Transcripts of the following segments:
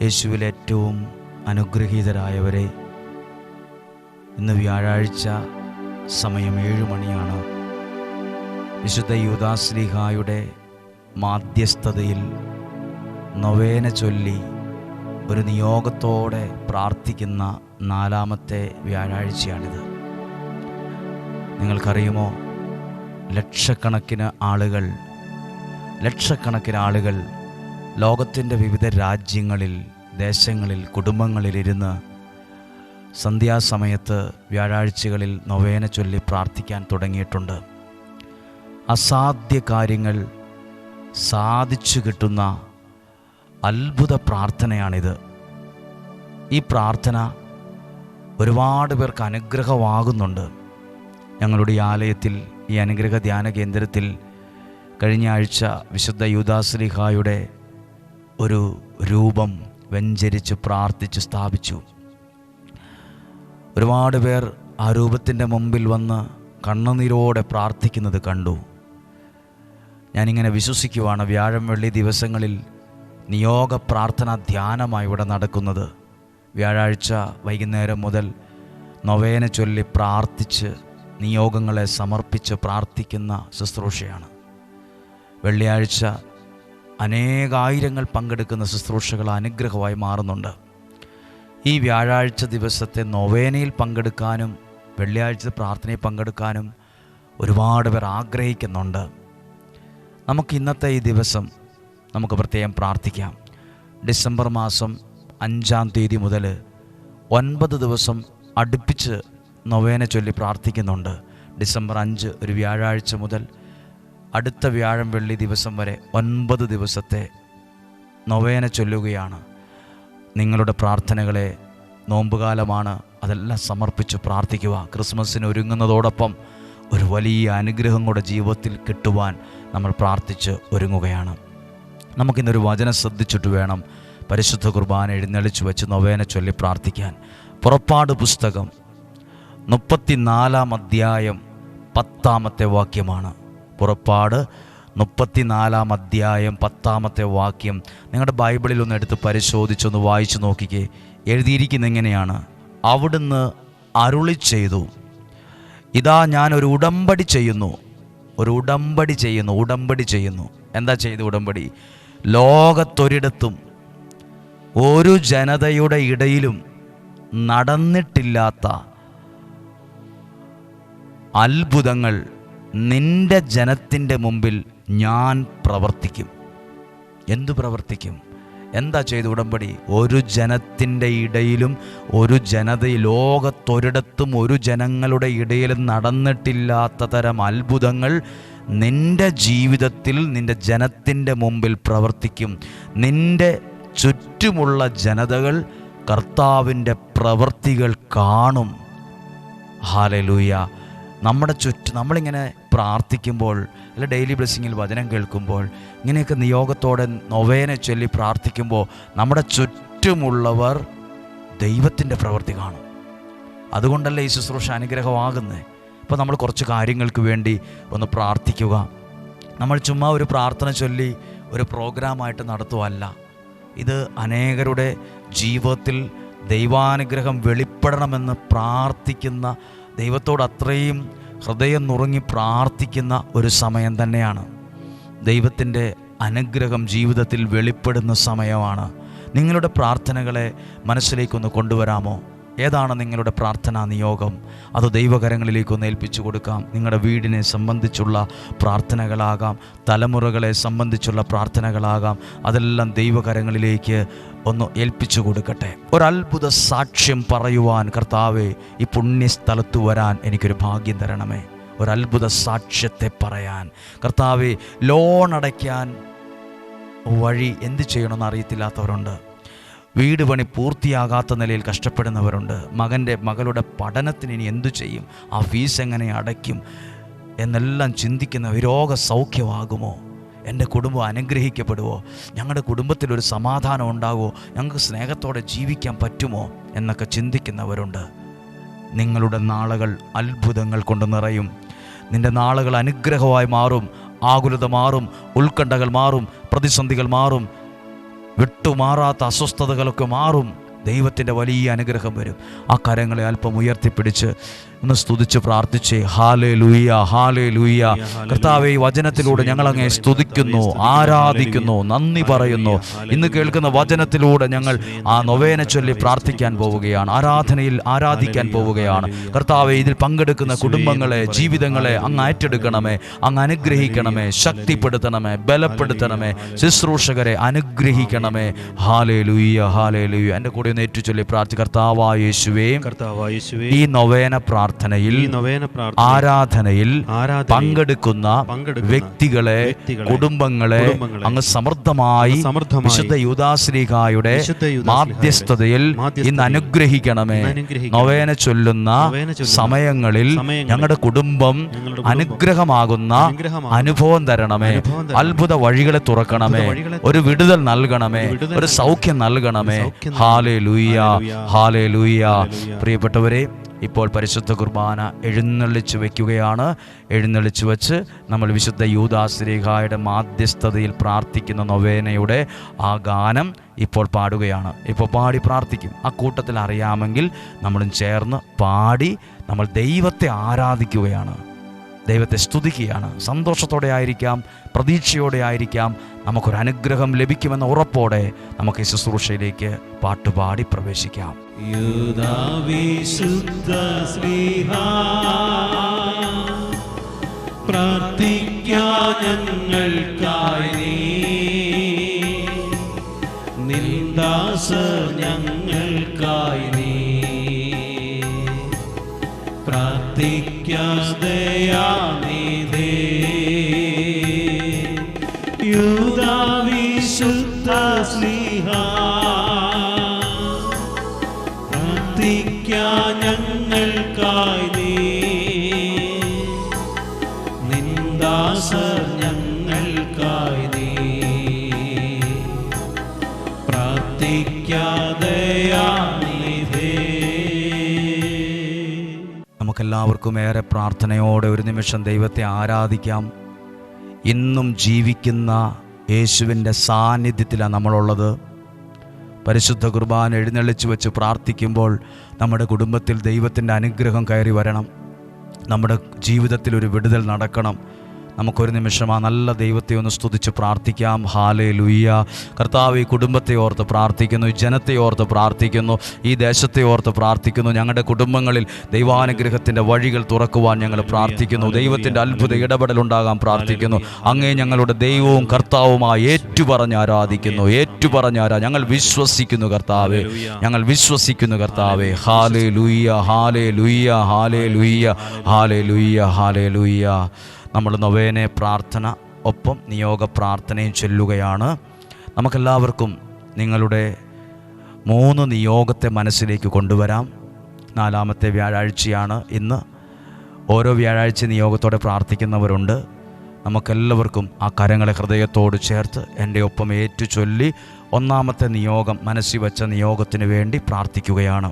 യേശുവിൽ ഏറ്റവും അനുഗ്രഹീതരായവരെ, ഇന്ന് വ്യാഴാഴ്ച സമയം 7 മണിയാണ്. വിശുദ്ധ യൂദാശ്ലീഹായുടെ മാധ്യസ്ഥതയിൽ നൊവേന ചൊല്ലി ഒരു നിയോഗത്തോടെ പ്രാർത്ഥിക്കുന്ന 4-ാമത്തെ വ്യാഴാഴ്ചയാണിത്. നിങ്ങൾക്കറിയുമോ, ലക്ഷക്കണക്കിന് ആളുകൾ ലോകത്തിൻ്റെ വിവിധ രാജ്യങ്ങളിൽ, ദേശങ്ങളിൽ, കുടുംബങ്ങളിലിരുന്ന് സന്ധ്യാസമയത്ത് വ്യാഴാഴ്ചകളിൽ നൊവേന ചൊല്ലി പ്രാർത്ഥിക്കാൻ തുടങ്ങിയിട്ടുണ്ട്. അസാധ്യ കാര്യങ്ങൾ സാധിച്ചു കിട്ടുന്ന അത്ഭുത പ്രാർത്ഥനയാണിത്. ഈ പ്രാർത്ഥന ഒരുപാട് പേർക്ക് അനുഗ്രഹമാകുന്നുണ്ട്. ഞങ്ങളുടെ ഈ ആലയത്തിൽ, ഈ അനുഗ്രഹ ധ്യാന കേന്ദ്രത്തിൽ കഴിഞ്ഞ ആഴ്ച വിശുദ്ധ യൂദാശ്ലീഹായുടെ ഒരു രൂപം വെഞ്ചരിച്ച് പ്രാർത്ഥിച്ച് സ്ഥാപിച്ചു. ഒരുപാട് പേർ ആ രൂപത്തിൻ്റെ മുമ്പിൽ വന്ന് കണ്ണുനീരോടെ പ്രാർത്ഥിക്കുന്നത് കണ്ടു. ഞാനിങ്ങനെ വിശ്വസിക്കുവാണ്, വ്യാഴം വെള്ളി ദിവസങ്ങളിൽ നിയോഗ പ്രാർത്ഥന ധ്യാനമായി ഇവിടെ നടക്കുന്നത്. വ്യാഴാഴ്ച വൈകുന്നേരം മുതൽ നൊവേന ചൊല്ലി പ്രാർത്ഥിച്ച് നിയോഗങ്ങളെ സമർപ്പിച്ച് പ്രാർത്ഥിക്കുന്ന ശുശ്രൂഷയാണ്. വെള്ളിയാഴ്ച അനേകായിരങ്ങൾ പങ്കെടുക്കുന്ന ശുശ്രൂഷകൾ അനുഗ്രഹമായി മാറുന്നുണ്ട്. ഈ വ്യാഴാഴ്ച ദിവസത്തെ നൊവേനയിൽ പങ്കെടുക്കാനും വെള്ളിയാഴ്ച പ്രാർത്ഥനയിൽ പങ്കെടുക്കാനും ഒരുപാട് പേർ ആഗ്രഹിക്കുന്നുണ്ട്. നമുക്ക് ഇന്നത്തെ ഈ ദിവസം നമുക്ക് പ്രത്യേകം പ്രാർത്ഥിക്കാം. ഡിസംബർ മാസം 5-ാം തീയതി മുതൽ 9 ദിവസം അടുപ്പിച്ച് നൊവേന ചൊല്ലി പ്രാർത്ഥിക്കുന്നുണ്ട്. ഡിസംബർ 5 ഒരു വ്യാഴാഴ്ച മുതൽ അടുത്ത വ്യാഴം വെള്ളി ദിവസം വരെ 9 ദിവസത്തെ നൊവേന ചൊല്ലുകയാണ്. നിങ്ങളുടെ പ്രാർത്ഥനകളെ, നോമ്പുകാലമാണ്, അതെല്ലാം സമർപ്പിച്ച് പ്രാർത്ഥിക്കുക. ക്രിസ്മസിന് ഒരുങ്ങുന്നതോടൊപ്പം ഒരു വലിയ അനുഗ്രഹം കൂടെ ജീവിതത്തിൽ കിട്ടുവാൻ നമ്മൾ പ്രാർത്ഥിച്ച് ഒരുങ്ങുകയാണ്. നമുക്കിന്നൊരു വചനം ശ്രദ്ധിച്ചിട്ട് വേണം പരിശുദ്ധ കുർബാന എഴുന്നള്ളിച്ച് വെച്ച് നൊവേന ചൊല്ലി പ്രാർത്ഥിക്കാൻ. പുറപ്പാട് പുസ്തകം 34-ാം അധ്യായം 10-ാമത്തെ വാക്യമാണ്. പുറപ്പാട് 34-ാം അധ്യായം 10-ാമത്തെ വാക്യം നിങ്ങളുടെ ബൈബിളിൽ ഒന്ന് എടുത്ത് പരിശോധിച്ചൊന്ന് വായിച്ചു നോക്കിക്കേ. എഴുതിയിരിക്കുന്ന എങ്ങനെയാണ്? അവിടുന്ന് അരുളി ചെയ്തു, ഇതാ ഞാൻ ഒരു ഉടമ്പടി ചെയ്യുന്നു. എന്താ ചെയ്തു ഉടമ്പടി? ലോകത്തൊരിടത്തും ഒരു ജനതയുടെ ഇടയിലും നടന്നിട്ടില്ലാത്ത അത്ഭുതങ്ങൾ നിന്റെ ജനത്തിൻ്റെ മുമ്പിൽ ഞാൻ പ്രവർത്തിക്കും. എന്തു പ്രവർത്തിക്കും? എന്താ ചെയ്തു ഉടമ്പടി? ഒരു ജനത്തിൻ്റെ ഇടയിലും, ഒരു ജനതയിൽ, ലോകത്തൊരിടത്തും ഒരു ജനങ്ങളുടെ ഇടയിലും നടന്നിട്ടില്ലാത്ത തരം അത്ഭുതങ്ങൾ നിന്റെ ജീവിതത്തിൽ, നിന്റെ ജനത്തിൻ്റെ മുമ്പിൽ പ്രവർത്തിക്കും. നിന്റെ ചുറ്റുമുള്ള ജനതകൾ കർത്താവിൻ്റെ പ്രവൃത്തികൾ കാണും. ഹല്ലേലൂയ. നമ്മുടെ ചുറ്റും നമ്മളിങ്ങനെ പ്രാർത്ഥിക്കുമ്പോൾ, അല്ല ഡെയിലി ബ്ലെസ്സിങ്ങിൽ വചനം കേൾക്കുമ്പോൾ, ഇങ്ങനെയൊക്കെ നിയോഗത്തോടെ നൊവേന ചൊല്ലി പ്രാർത്ഥിക്കുമ്പോൾ നമ്മുടെ ചുറ്റുമുള്ളവർ ദൈവത്തിൻ്റെ പ്രവൃത്തി കാണും. അതുകൊണ്ടല്ലേ ഈ ശുശ്രൂഷ അനുഗ്രഹമാകുന്നത്. ഇപ്പോൾ നമ്മൾ കുറച്ച് കാര്യങ്ങൾക്ക് വേണ്ടി ഒന്ന് പ്രാർത്ഥിക്കുക. നമ്മൾ ചുമ്മാ ഒരു പ്രാർത്ഥന ചൊല്ലി ഒരു പ്രോഗ്രാമായിട്ട് നടത്തുകയല്ല. ഇത് അനേകരുടെ ജീവിതത്തിൽ ദൈവാനുഗ്രഹം വെളിപ്പെടണമെന്ന് പ്രാർത്ഥിക്കുന്ന, ദൈവത്തോട് അത്രയും ഹൃദയം നുറുങ്ങി പ്രാർത്ഥിക്കുന്ന ഒരു സമയം തന്നെയാണ്. ദൈവത്തിൻ്റെ അനുഗ്രഹം ജീവിതത്തിൽ വെളിപ്പെടുന്ന സമയമാണ്. നിങ്ങളുടെ പ്രാർത്ഥനകളെ മനസ്സിലേക്കൊന്ന് കൊണ്ടുവരാമോ? ഏതാണ് നിങ്ങളുടെ പ്രാർത്ഥനാ നിയോഗം? അത് ദൈവകരങ്ങളിലേക്കൊന്ന് ഏൽപ്പിച്ചു കൊടുക്കാം. നിങ്ങളുടെ വീടിനെ സംബന്ധിച്ചുള്ള പ്രാർത്ഥനകളാകാം, തലമുറകളെ സംബന്ധിച്ചുള്ള പ്രാർത്ഥനകളാകാം. അതെല്ലാം ദൈവകരങ്ങളിലേക്ക് ഒന്ന് ഏൽപ്പിച്ചു കൊടുക്കട്ടെ. ഒരത്ഭുത സാക്ഷ്യം പറയുവാൻ കർത്താവേ, ഈ പുണ്യസ്ഥലത്ത് വരാൻ എനിക്കൊരു ഭാഗ്യം തരണമേ. ഒരത്ഭുത സാക്ഷ്യത്തെ പറയാൻ കർത്താവേ. ലോൺ അടയ്ക്കാൻ വഴി എന്ത് ചെയ്യണമെന്ന് അറിയത്തില്ലാത്തവരുണ്ട്. വീട് പണി പൂർത്തിയാകാത്ത നിലയിൽ കഷ്ടപ്പെടുന്നവരുണ്ട്. മകളുടെ പഠനത്തിന് ഇനി എന്തു ചെയ്യും, ആ ഫീസ് എങ്ങനെ അടയ്ക്കും എന്നെല്ലാം ചിന്തിക്കുന്ന, രോഗസൗഖ്യമാകുമോ, എൻ്റെ കുടുംബം അനുഗ്രഹിക്കപ്പെടുമോ, ഞങ്ങളുടെ കുടുംബത്തിലൊരു സമാധാനം ഉണ്ടാകുമോ, ഞങ്ങൾക്ക് സ്നേഹത്തോടെ ജീവിക്കാൻ പറ്റുമോ എന്നൊക്കെ ചിന്തിക്കുന്നവരുണ്ട്. നിങ്ങളുടെ നാളുകൾ അത്ഭുതങ്ങൾ കൊണ്ട് നിറയും. നിൻ്റെ നാളുകൾ അനുഗ്രഹമായി മാറും. ആകുലത മാറും, ഉത്കണ്ഠകൾ മാറും, പ്രതിസന്ധികൾ മാറും, വിട്ടുമാറാത്ത അസ്വസ്ഥതകളൊക്കെ മാറും. ദൈവത്തിൻ്റെ വലിയ അനുഗ്രഹം വരും. ആ കരങ്ങളെ അല്പം ഉയർത്തിപ്പിടിച്ച് ഒന്ന് സ്തുതിച്ച് പ്രാർത്ഥിച്ചേ. Hallelujah, hallelujah. കർത്താവേ, ഈ വചനത്തിലൂടെ ഞങ്ങൾ അങ്ങേ സ്തുതിക്കുന്നു, ആരാധിക്കുന്നു, നന്ദി പറയുന്നു. ഇന്ന് കേൾക്കുന്ന വചനത്തിലൂടെ ഞങ്ങൾ ആ നൊവേന ചൊല്ലി പ്രാർത്ഥിക്കാൻ പോവുകയാണ്, ആരാധനയിൽ ആരാധിക്കാൻ പോവുകയാണ്. കർത്താവേ, ഇതിൽ പങ്കെടുക്കുന്ന കുടുംബങ്ങളെ, ജീവിതങ്ങളെ അങ്ങ് ഏറ്റെടുക്കണമേ, അങ്ങ് അനുഗ്രഹിക്കണമേ, ശക്തിപ്പെടുത്തണമേ, ബലപ്പെടുത്തണമേ, ശുശ്രൂഷകരെ അനുഗ്രഹിക്കണമേ. Hallelujah, hallelujah. എൻ്റെ കൂടെ ഒന്ന് ഏറ്റുചൊല്ലി പ്രാർത്ഥിക്കുക. കർത്താവായ യേശുവേ, ഈ നൊവേന പ്രാർത്ഥനയിൽ ആരാധനയിൽ പങ്കെടുക്കുന്ന വ്യക്തികളെ, കുടുംബങ്ങളെ അങ്ങ് സമൃദ്ധമായി വിശുദ്ധ യൂദാശ്ലീഹായുടെ മാധ്യസ്ഥതയിൽ ഇന്ന് അനുഗ്രഹിക്കണമേ. നൊവേന ചൊല്ലുന്ന സമയങ്ങളിൽ ഞങ്ങളുടെ കുടുംബം അനുഗ്രഹമാകുന്ന അനുഭവം തരണമേ. അത്ഭുത വഴികളെ തുറക്കണമേ, ഒരു വിടുതൽ നൽകണമേ, ഒരു സൗഖ്യം നൽകണമേ. Hallelujah, hallelujah. പ്രിയപ്പെട്ടവരെ, ഇപ്പോൾ പരിശുദ്ധ കുർബാന എഴുന്നള്ളിച്ച് വയ്ക്കുകയാണ്. എഴുന്നള്ളിച്ച് വച്ച് നമ്മൾ വിശുദ്ധ യൂദാശ്ലീഹായുടെ മാധ്യസ്ഥതയിൽ പ്രാർത്ഥിക്കുന്ന നൊവേനയുടെ ആ ഗാനം ഇപ്പോൾ പാടുകയാണ്. ഇപ്പോൾ പാടി പ്രാർത്ഥിക്കും. ആ കൂട്ടത്തിൽ അറിയാമെങ്കിൽ നമ്മളും ചേർന്ന് പാടി നമ്മൾ ദൈവത്തെ ആരാധിക്കുകയാണ്, ദൈവത്തെ സ്തുതിക്കുകയാണ്. സന്തോഷത്തോടെ ആയിരിക്കാം, പ്രതീക്ഷയോടെ ആയിരിക്കാം. നമുക്കൊരനുഗ്രഹം ലഭിക്കുമെന്ന ഉറപ്പോടെ നമുക്ക് ഈ ശുശ്രൂഷയിലേക്ക് പാട്ടുപാടി പ്രവേശിക്കാം. നമുക്കെല്ലാവർക്കും ഏറെ പ്രാർത്ഥനയോടെ ഒരു നിമിഷം ദൈവത്തെ ആരാധിക്കാം. ഇന്നും ജീവിക്കുന്ന യേശുവിൻ്റെ സാന്നിധ്യത്തിലാണ് നമ്മളുള്ളത്. പരിശുദ്ധ കുർബാന എഴുന്നള്ളിച്ച് വെച്ച് പ്രാർത്ഥിക്കുമ്പോൾ നമ്മുടെ കുടുംബത്തിൽ ദൈവത്തിൻ്റെ അനുഗ്രഹം കയറി വരണം, നമ്മുടെ ജീവിതത്തിൽ ഒരു വിടുതൽ നടക്കണം. നമുക്കൊരു നിമിഷം ആ നല്ല ദൈവത്തെ ഒന്ന് സ്തുതിച്ച് പ്രാർത്ഥിക്കാം. ഹല്ലേലൂയ. കർത്താവ്, ഈ കുടുംബത്തെ ഓർത്ത് പ്രാർത്ഥിക്കുന്നു, ഈ ജനത്തെ ഓർത്ത് പ്രാർത്ഥിക്കുന്നു, ഈ ദേശത്തെ ഓർത്ത് പ്രാർത്ഥിക്കുന്നു. ഞങ്ങളുടെ കുടുംബങ്ങളിൽ ദൈവാനുഗ്രഹത്തിൻ്റെ വഴികൾ തുറക്കുവാൻ ഞങ്ങൾ പ്രാർത്ഥിക്കുന്നു. ദൈവത്തിൻ്റെ അത്ഭുത ഇടപെടലുണ്ടാകാൻ പ്രാർത്ഥിക്കുന്നു. അങ്ങേ ഞങ്ങളുടെ ദൈവവും കർത്താവുമായി ഏറ്റുപറഞ്ഞ് ആരാധിക്കുന്നു, ഞങ്ങൾ വിശ്വസിക്കുന്നു കർത്താവേ, ഞങ്ങൾ വിശ്വസിക്കുന്നു കർത്താവേ. Hallelujah, hallelujah, hallelujah, hallelujah, hallelujah. നമ്മൾ നൊവേന പ്രാർത്ഥന ഒപ്പം നിയോഗ പ്രാർത്ഥനയും ചൊല്ലുകയാണ്. നമുക്കെല്ലാവർക്കും നിങ്ങളുടെ 3 നിയോഗത്തെ മനസ്സിലേക്ക് കൊണ്ടുവരാം. 4-ാമത്തെ വ്യാഴാഴ്ചയാണ് ഇന്ന്. ഓരോ വ്യാഴാഴ്ച നിയോഗത്തോടെ പ്രാർത്ഥിക്കുന്നവരുണ്ട്. നമുക്കെല്ലാവർക്കും ആ കരങ്ങളെ ഹൃദയത്തോട് ചേർത്ത് എൻ്റെ ഒപ്പം ഏറ്റു ചൊല്ലി 1-ാമത്തെ നിയോഗം, മനസ്സിൽ വച്ച നിയോഗത്തിന് വേണ്ടി പ്രാർത്ഥിക്കുകയാണ്.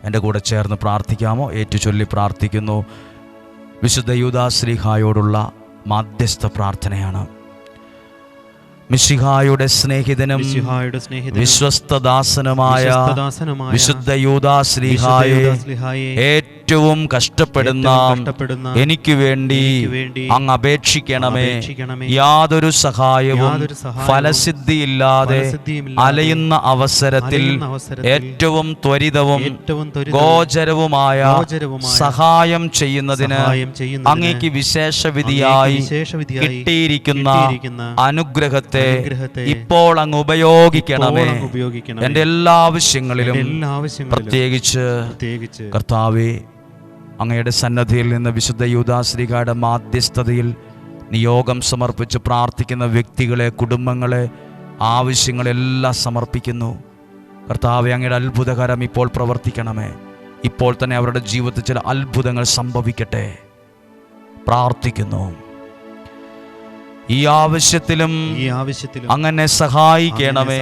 എൻ്റെ കൂടെ ചേർന്ന് പ്രാർത്ഥിക്കാമോ? ഏറ്റു ചൊല്ലി പ്രാർത്ഥിക്കുന്നു. വിശുദ്ധ യൂദാശ്ലീഹായോടുള്ള മാധ്യസ്ഥ പ്രാർത്ഥനയാണ്. മിശിഹായുടെ സ്നേഹിതനും വിശ്വസ്തദാസനുമായ വിശുദ്ധ യൂദാശ്ലീഹായെ ഏറ്റവും കഷ്ടപ്പെടുന്ന എനിക്ക് വേണ്ടി അങ്ങ് അപേക്ഷിക്കണമേ. യാതൊരു സഹായവും ഫലസിദ്ധിയില്ലാതെ അലയുന്ന അവസരത്തിൽ ഏറ്റവും ത്വരിതവും ഗോചരവുമായ സഹായം ചെയ്യുന്നതിന് അങ്ങേക്ക് വിശേഷവിധിയായി കിട്ടിയിരിക്കുന്ന അനുഗ്രഹത്തെ ഇപ്പോൾ അങ്ങ് ഉപയോഗിക്കണമേ. എൻ്റെ എല്ലാ ആവശ്യങ്ങളിലും പ്രത്യേകിച്ച് കർത്താവേ, അങ്ങയുടെ സന്നദ്ധിയിൽ നിന്ന് വിശുദ്ധ യൂദാശ്ലീഹായുടെ മാധ്യസ്ഥതയിൽ നിയോഗം സമർപ്പിച്ച് പ്രാർത്ഥിക്കുന്ന വ്യക്തികളെ, കുടുംബങ്ങളെ, ആവശ്യങ്ങളെല്ലാം സമർപ്പിക്കുന്നു. കർത്താവേ, അങ്ങയുടെ അത്ഭുതകരം ഇപ്പോൾ പ്രവർത്തിക്കണമേ. ഇപ്പോൾ തന്നെ അവരുടെ ജീവിതത്തിൽ ചില അത്ഭുതങ്ങൾ സംഭവിക്കട്ടെ പ്രാർത്ഥിക്കുന്നു. ഈ ആവശ്യത്തിലും അങ്ങനെ സഹായിക്കണമേ.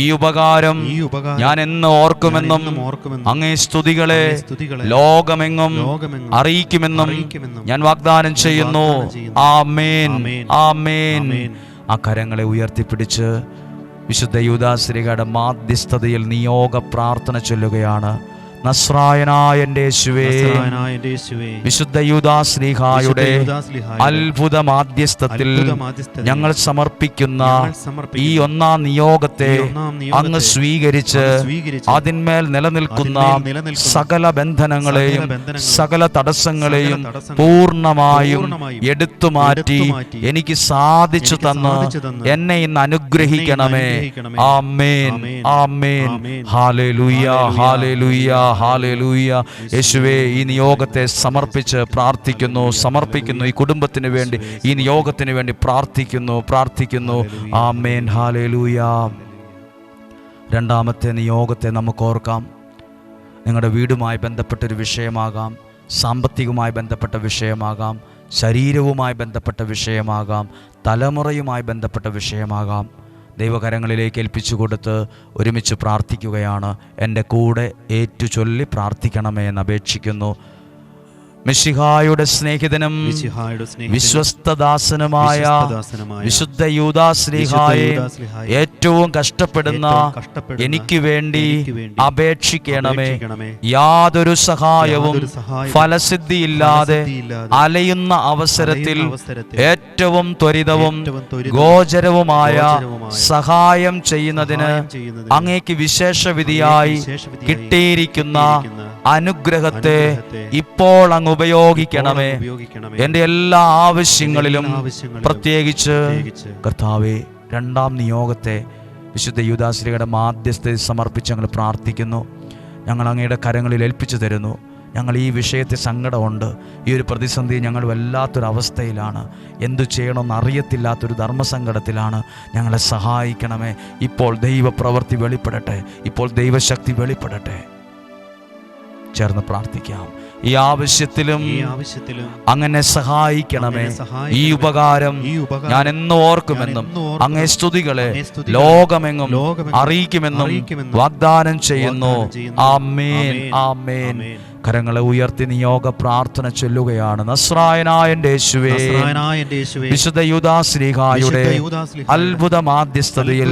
ഈ ഉപകാരം ഞാൻ എന്ന് ഓർക്കുമെന്നും അങ്ങേ സ്തുതികളെ ലോകമെങ്ങും അറിയിക്കുമെന്നും ഞാൻ വാഗ്ദാനം ചെയ്യുന്നു. ആമേൻ, ആമേൻ. ആ കരങ്ങളെ ഉയർത്തിപ്പിടിച്ച് വിശുദ്ധ യൂദാശ്ലീഹയുടെ മാധ്യസ്ഥതയിൽ നിയോഗ പ്രാർത്ഥന ചൊല്ലുകയാണ്. നസ്രായനായ എൻ്റെ യേശുവേ, വിശുദ്ധ യൂദാശ്ലീഹായുടെ അത്ഭുത മാധ്യസ്ഥത്തിൽ ഞങ്ങൾ സമർപ്പിക്കുന്ന ഈ ഒന്നാം നിയോഗത്തെ അങ്ങ് സ്വീകരിച്ച് അതിന്മേൽ നിലനിൽക്കുന്ന സകല ബന്ധനങ്ങളെയും സകല തടസ്സങ്ങളെയും പൂർണ്ണമായും എടുത്തുമാറ്റി എനിക്ക് സാധിച്ചു തന്ന് എന്നെ ഇന്ന് അനുഗ്രഹിക്കണമേ. Amen, amen. Hallelujah, hallelujah, hallelujah. യേശുവേ, ഈ നിയോഗത്തെ സമർപ്പിച്ച് സമർപ്പിക്കുന്നു. ഈ കുടുംബത്തിന് വേണ്ടി, ഈ നിയോഗത്തിന് വേണ്ടി പ്രാർത്ഥിക്കുന്നു. ആമേൻ, ഹല്ലേലൂയ. രണ്ടാമത്തെ നിയോഗത്തെ നമുക്ക് ഓർക്കാം. നിങ്ങളുടെ വീടുമായി ബന്ധപ്പെട്ടൊരു വിഷയമാകാം, സാമ്പത്തികവുമായി ബന്ധപ്പെട്ട വിഷയമാകാം, ശരീരവുമായി ബന്ധപ്പെട്ട വിഷയമാകാം, തലമുറയുമായി ബന്ധപ്പെട്ട വിഷയമാകാം. ദൈവകരങ്ങളിലേക്ക് ഏൽപ്പിച്ചു കൊടുത്ത് ഒരുമിച്ച് പ്രാർത്ഥിക്കുകയാണ്. എൻ്റെ കൂടെ ഏറ്റുചൊല്ലി പ്രാർത്ഥിക്കണമേ എന്ന് അപേക്ഷിക്കുന്നു. മിശിഹായുടെ സ്നേഹിതനും വിശ്വസ്തദാസനുമായ വിശുദ്ധ യൂദാശ്ലീഹായെ ഏറ്റവും കഷ്ടപ്പെടുന്ന എനിക്ക് വേണ്ടി അപേക്ഷിക്കണമേ. യാതൊരു സഹായവും ഫലസിദ്ധിയില്ലാതെ അലയുന്ന അവസരത്തിൽ ഏറ്റവും ത്വരിതവും ഗോചരവുമായ സഹായം ചെയ്യുന്നതിന് അങ്ങേക്ക് വിശേഷവിധിയായി കിട്ടിയിരിക്കുന്ന അനുഗ്രഹത്തെ ഇപ്പോൾ അങ്ങ് ഉപയോഗിക്കണമേ. എൻ്റെ എല്ലാ ആവശ്യങ്ങളിലും പ്രത്യേകിച്ച് കർത്താവേ, രണ്ടാം നിയോഗത്തെ വിശുദ്ധ യൂദാശ്ലീഹയുടെ മാധ്യസ്ഥതയിൽ സമർപ്പിച്ച് ഞങ്ങൾ പ്രാർത്ഥിക്കുന്നു. ഞങ്ങൾ അങ്ങയുടെ കരങ്ങളിൽ ഏൽപ്പിച്ചു തരുന്നു. ഞങ്ങൾ ഈ വിഷയത്തിൽ സങ്കടമുണ്ട്. ഈ ഒരു പ്രതിസന്ധി ഞങ്ങൾ വല്ലാത്തൊരവസ്ഥയിലാണ്. എന്തു ചെയ്യണമെന്ന് അറിയത്തില്ലാത്തൊരു ധർമ്മസങ്കടത്തിലാണ്. ഞങ്ങളെ സഹായിക്കണമേ. ഇപ്പോൾ ദൈവപ്രവൃത്തി വെളിപ്പെടട്ടെ. ഇപ്പോൾ ദൈവശക്തി വെളിപ്പെടട്ടെ. ചേർന്ന് പ്രാർത്ഥിക്കാം. ഈ ആവശ്യത്തിലും അങ്ങനെ സഹായിക്കണമേ. ഈ ഉപകാരം ഞാൻ എന്നും ഓർക്കുമെന്നും അങ്ങേ സ്തുതികളെ ലോകമെങ്ങും അറിയിക്കുമെന്നും വാഗ്ദാനം ചെയ്യുന്നു. ആമേൻ, ആമേൻ. കരങ്ങളെ ഉയർത്തി നിയോഗ പ്രാർത്ഥന ചൊല്ലുകയാണ്. നസ്രായനായ എൻ്റെ യേശുവേ, വിശുദ്ധ യൂദാശ്ലീഹായുടെ അത്ഭുത മാധ്യസ്ഥതയിൽ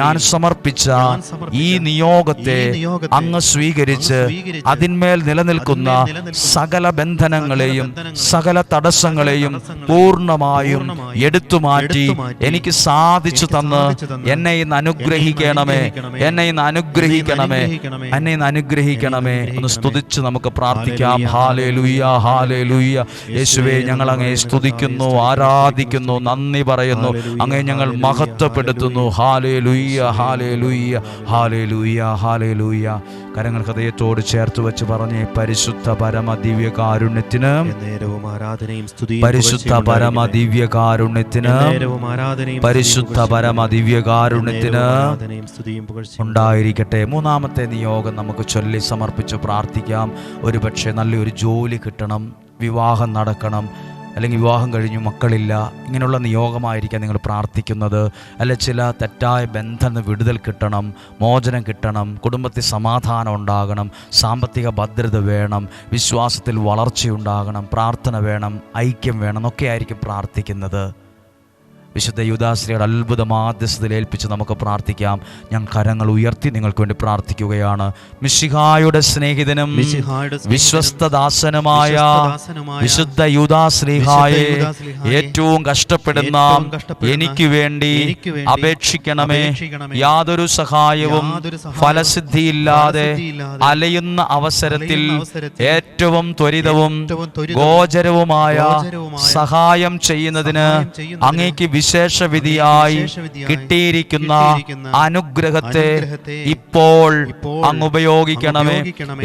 ഞാൻ സമർപ്പിച്ച ഈ നിയോഗത്തെ അങ്ങ് സ്വീകരിച്ച് അതിന്മേൽ നിലനിൽക്കുന്ന സകല ബന്ധനങ്ങളെയും സകല തടസ്സങ്ങളെയും പൂർണ്ണമായും എടുത്തുമാറ്റി എനിക്ക് സാധിച്ചു തന്ന് എന്നെ ഇന്ന് അനുഗ്രഹിക്കണമേ. ഒന്ന് സ്തുതിച്ച് നമുക്ക് പ്രാർത്ഥിക്കാം. Hallelujah, hallelujah. യേശുവേ, ഞങ്ങൾ അങ്ങയെ സ്തുതിക്കുന്നു, ആരാധിക്കുന്നു, നന്ദി പറയുന്നു. അങ്ങയെ ഞങ്ങൾ മഹത്വപ്പെടുത്തുന്നു. Hallelujah, hallelujah, hallelujah, hallelujah. കരങ്ങൾ ഹൃദയത്തോട് ചേർത്ത് വെച്ച് പറഞ്ഞേ, പരിശുദ്ധ പരമ ദിവ്യകാരുണ്യത്തിന്, പരിശുദ്ധ പരമ ദിവ്യകാരുണ്യത്തിന്, പരിശുദ്ധ പരമ ദിവ്യകാരുണ്യത്തിന് ഉണ്ടായിരിക്കട്ടെ. മൂന്നാമത്തെ നിയോഗം നമുക്ക് ചൊല്ലി സമർപ്പിച്ച് പ്രാർത്ഥിക്കാം. ഒരുപക്ഷെ നല്ലൊരു ജോലി കിട്ടണം, വിവാഹം നടക്കണം, അല്ലെങ്കിൽ വിവാഹം കഴിഞ്ഞു മക്കളില്ല, ഇങ്ങനെയുള്ള നിയോഗമായിരിക്കാം നിങ്ങൾ പ്രാർത്ഥിക്കുന്നത്. അല്ലെ ചില തെറ്റായ ബന്ധം വിടുതൽ കിട്ടണം, മോചനം കിട്ടണം, കുടുംബത്തിൽ സമാധാനം ഉണ്ടാകണം, സാമ്പത്തിക ഭദ്രത വേണം, വിശ്വാസത്തിൽ വളർച്ചയുണ്ടാകണം, പ്രാർത്ഥന വേണം, ഐക്യം വേണം എന്നൊക്കെ ആയിരിക്കും പ്രാർത്ഥിക്കുന്നത്. വിശുദ്ധ യൂദാശ്ലീഹയുടെ അത്ഭുത മാധ്യസ്ഥതയിൽ ഏൽപ്പിച്ച് നമുക്ക് പ്രാർത്ഥിക്കാം. ഞാൻ കരങ്ങൾ ഉയർത്തി നിങ്ങൾക്ക് വേണ്ടി പ്രാർത്ഥിക്കുകയാണ്. മിശിഹായുടെ സ്നേഹിതനും വിശ്വസ്തദാസനുമായ വിശുദ്ധ യൂദാശ്ലീഹായെ ഏറ്റവും കഷ്ടപ്പെടുന്ന എനിക്ക് വേണ്ടി അപേക്ഷിക്കണമേ. യാതൊരു സഹായവും ഫലസിദ്ധിയില്ലാതെ അലയുന്ന അവസരത്തിൽ ഏറ്റവും ത്വരിതവും ഗോചരവുമായ സഹായം ചെയ്യുന്നതിന് അങ്ങേക്ക് വിശേഷവിധിയായി കിട്ടിയിരിക്കുന്ന അനുഗ്രഹത്തെ ഇപ്പോൾ അങ്ങ് ഉപയോഗിക്കണമേ.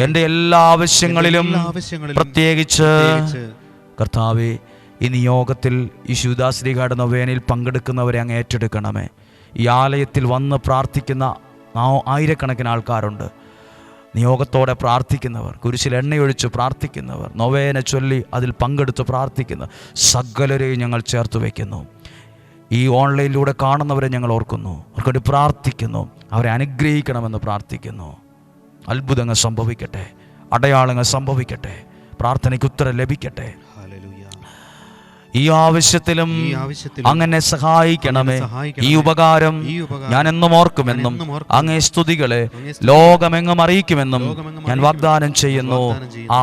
എൻ്റെ എല്ലാ ആവശ്യങ്ങളിലും പ്രത്യേകിച്ച് കർത്താവേ, ഈ നിയോഗത്തിൽ ഈ യൂദാശ്ലീഹയുടെ നൊവേനയിൽ പങ്കെടുക്കുന്നവരെ അങ്ങ് ഏറ്റെടുക്കണമേ. ഈ ആലയത്തിൽ വന്ന് പ്രാർത്ഥിക്കുന്ന ആയിരക്കണക്കിന് ആൾക്കാരുണ്ട്. നിയോഗത്തോടെ പ്രാർത്ഥിക്കുന്നവർ, കുരിശിൽ എണ്ണയൊഴിച്ച് പ്രാർത്ഥിക്കുന്നവർ, നൊവേന ചൊല്ലി അതിൽ പങ്കെടുത്ത് പ്രാർത്ഥിക്കുന്ന സകലരെയും ഞങ്ങൾ ചേർത്ത് വയ്ക്കുന്നു. ഈ ഓൺലൈനിലൂടെ കാണുന്നവരെ ഞങ്ങൾ ഓർക്കുന്നു, അവർക്കൊരു പ്രാർത്ഥിക്കുന്നു, അവരെ അനുഗ്രഹിക്കണമെന്ന് പ്രാർത്ഥിക്കുന്നു. അത്ഭുതങ്ങൾ സംഭവിക്കട്ടെ, അടയാളങ്ങൾ സംഭവിക്കട്ടെ, പ്രാർത്ഥനയ്ക്ക് ഉത്തരം ലഭിക്കട്ടെ. ഈ ആവശ്യത്തിലും അങ്ങനെ സഹായിക്കണമേ. ഈ ഉപകാരം ഞാൻ എന്നും ഓർക്കുമെന്നും അങ്ങേ സ്തുതികളെ ലോകമെങ്ങും അറിയിക്കുമെന്നും ഞാൻ വാഗ്ദാനം ചെയ്യുന്നു.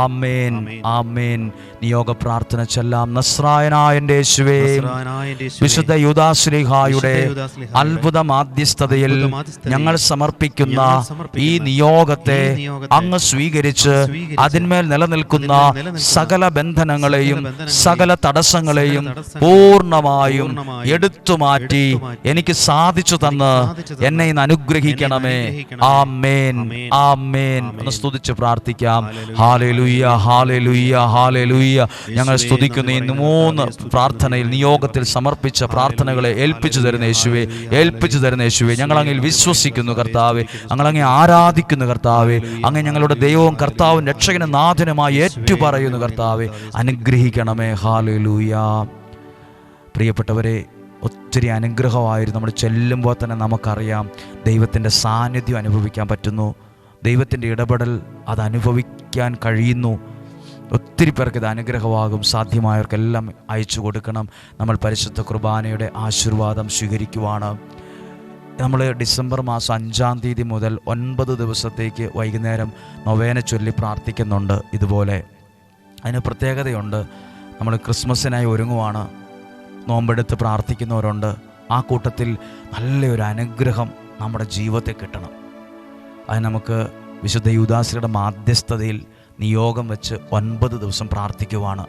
ആമേൻ, ആമേൻ. നിയോഗ പ്രാർത്ഥന ചെല്ലാം. നസ്രായനായ എൻ്റെ യേശുവേ, വിശുദ്ധ യൂദാശ്ലീഹായുടെ അത്ഭുത മാധ്യസ്ഥതയിൽ ഞങ്ങൾ സമർപ്പിക്കുന്ന ഈ നിയോഗത്തെ അങ്ങ് സ്വീകരിച്ച് അതിന്മേൽ നിലനിൽക്കുന്ന സകല ബന്ധനങ്ങളെയും സകല തടസ്സങ്ങളെയും പൂർണ്ണമായും എടുത്തുമാറ്റി എനിക്ക് സാധിച്ചു തന്ന് എന്നെ ഇന്ന് അനുഗ്രഹിക്കണമേ. ആമേൻ, ആമേൻ. ഒന്ന് സ്തുതിച്ച് പ്രാർത്ഥിക്കാം. Hallelujah, hallelujah, hallelujah. ഞങ്ങൾ സ്തുതിക്കുന്ന ഈ 3 പ്രാർത്ഥനയിൽ നിയോഗത്തിൽ സമർപ്പിച്ച പ്രാർത്ഥനകളെ ഏൽപ്പിച്ചു തരുന്ന യേശുവേ, ഏൽപ്പിച്ചു തരുന്ന യേശുവേ, ഞങ്ങൾ അങ്ങിൽ വിശ്വസിക്കുന്നു കർത്താവേ, ഞങ്ങൾ അങ്ങേ ആരാധിക്കുന്നു കർത്താവേ, അങ്ങ് ഞങ്ങളുടെ ദൈവവും കർത്താവും രക്ഷകനും നാഥനുമായി ഏറ്റുപറയുന്നു കർത്താവേ. അനുഗ്രഹിക്കണമേ. ഹല്ലേലൂയ. പ്രിയപ്പെട്ടവരെ, ഒത്തിരി അനുഗ്രഹമായിരുന്നു. നമ്മൾ ചെല്ലുമ്പോൾ തന്നെ നമുക്കറിയാം ദൈവത്തിൻ്റെ സാന്നിധ്യം അനുഭവിക്കാൻ പറ്റുന്നു, ദൈവത്തിൻ്റെ ഇടപെടൽ അത് അനുഭവിക്കാൻ കഴിയുന്നു. ഒത്തിരി പേർക്ക് ഇത് അനുഗ്രഹമാകും. സാധ്യമായവർക്കെല്ലാം അയച്ചു കൊടുക്കണം. നമ്മൾ പരിശുദ്ധ കുർബാനയുടെ ആശീർവാദം സ്വീകരിക്കുവാണ്. നമ്മൾ ഡിസംബർ മാസം 5-ാം തീയതി മുതൽ 9 ദിവസത്തേക്ക് വൈകുന്നേരം നൊവേന ചൊല്ലി പ്രാർത്ഥിക്കുന്നുണ്ട്. ഇതുപോലെ അതിന് പ്രത്യേകതയുണ്ട്. നമ്മൾ ക്രിസ്മസിനായി ഒരുങ്ങുവാണ്. നോമ്പെടുത്ത് പ്രാർത്ഥിക്കുന്നവരുണ്ട്. ആ കൂട്ടത്തിൽ നല്ലൊരു അനുഗ്രഹം നമ്മുടെ ജീവിതത്തിൽ കിട്ടണം. അത് നമുക്ക് വിശുദ്ധ യൂദാശ്ലീഹയുടെ മാധ്യസ്ഥതയിൽ നിയോഗം വെച്ച് 9 ദിവസം പ്രാർത്ഥിക്കുവാണ്,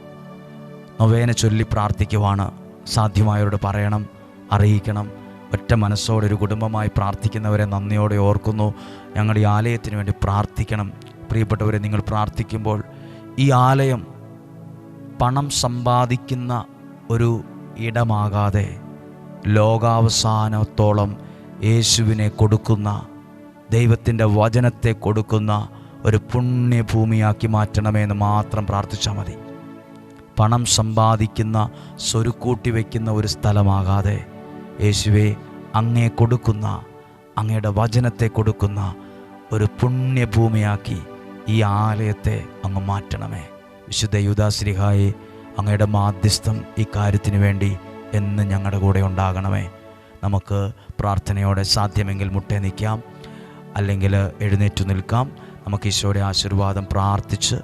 നൊവേന ചൊല്ലി പ്രാർത്ഥിക്കുവാണ്. സാധ്യമായവരോട് പറയണം, അറിയിക്കണം. ഒറ്റ മനസ്സോടെ ഒരു കുടുംബമായി പ്രാർത്ഥിക്കുന്നവരെ നന്ദിയോടെ ഓർക്കുന്നു. ഞങ്ങളുടെ ഈ ആലയത്തിന് വേണ്ടി പ്രാർത്ഥിക്കണം. പ്രിയപ്പെട്ടവരെ, നിങ്ങൾ പ്രാർത്ഥിക്കുമ്പോൾ ഈ ആലയം പണം സമ്പാദിക്കുന്ന ഒരു ഇടമാകാതെ ലോകാവസാനത്തോളം യേശുവിനെ കൊടുക്കുന്ന, ദൈവത്തിൻ്റെ വചനത്തെ കൊടുക്കുന്ന ഒരു പുണ്യഭൂമിയാക്കി മാറ്റണമെന്ന് മാത്രം പ്രാർത്ഥിച്ചാൽ മതി. പണം സമ്പാദിക്കുന്ന, സ്വരുക്കൂട്ടി വയ്ക്കുന്ന ഒരു സ്ഥലമാകാതെ യേശുവേ, അങ്ങേ കൊടുക്കുന്ന, അങ്ങയുടെ വചനത്തെ കൊടുക്കുന്ന ഒരു പുണ്യഭൂമിയാക്കി ഈ ആലയത്തെ അങ്ങ് മാറ്റണമേ. വിശുദ്ധ യൂദാശ്ലീഹായെ, അങ്ങയുടെ മാധ്യസ്ഥം ഈ കാര്യത്തിന് വേണ്ടി എന്ന് ഞങ്ങളുടെ കൂടെ ഉണ്ടാകണമേ. നമുക്ക് പ്രാർത്ഥനയോടെ സാധ്യമെങ്കിൽ മുട്ടേ നിൽക്കാം, അല്ലെങ്കിൽ എഴുന്നേറ്റു നിൽക്കാം. നമുക്ക് ഈശോയുടെ ആശീർവാദം പ്രാർത്ഥിച്ച്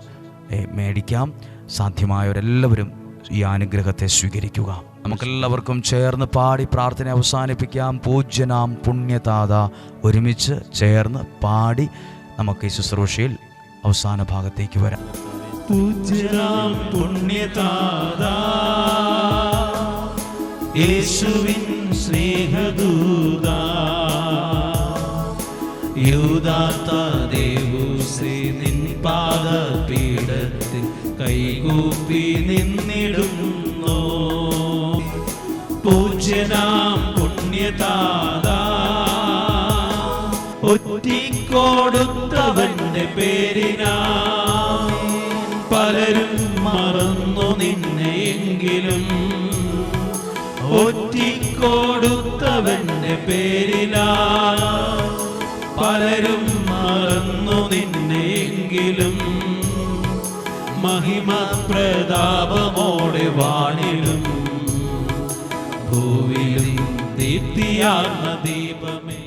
മേടിക്കാം. സാധ്യമായവരെല്ലാവരും ഈ അനുഗ്രഹത്തെ സ്വീകരിക്കുക. നമുക്കെല്ലാവർക്കും ചേർന്ന് പാടി പ്രാർത്ഥന അവസാനിപ്പിക്കാം. പൂജ്യനാം പുണ്യതാത, ഒരുമിച്ച് ചേർന്ന് പാടി നമുക്ക് ഈ ശുശ്രൂഷയിൽ അവസാന ഭാഗത്തേക്ക് വരാം. പൂജ്യനാം പുണ്യതാത, യേശുവിൻ സ്നേഹദൂത, യൂദാത്ത ദേവൂസേ, നിൻ പാദപീഠത്തിൽ കൈകൂപ്പി നിന്നിടുന്നു. പൂജ്യനാം പുണ്യതാത, ഒറ്റിക്കൊടുത്തവന്റെ പേരിനാ പലരും മറന്നു നിന്നെയെങ്കിലും, ഒറ്റിക്കൊടുത്തവന്റെ പേരിനാ പലരും മറന്നു നിന്നെയെങ്കിലും, മഹിമ പ്രതാപമോടെ വാണിലും ഭൂവിലും ദീപ്തിയാർന്ന ദീപമേ.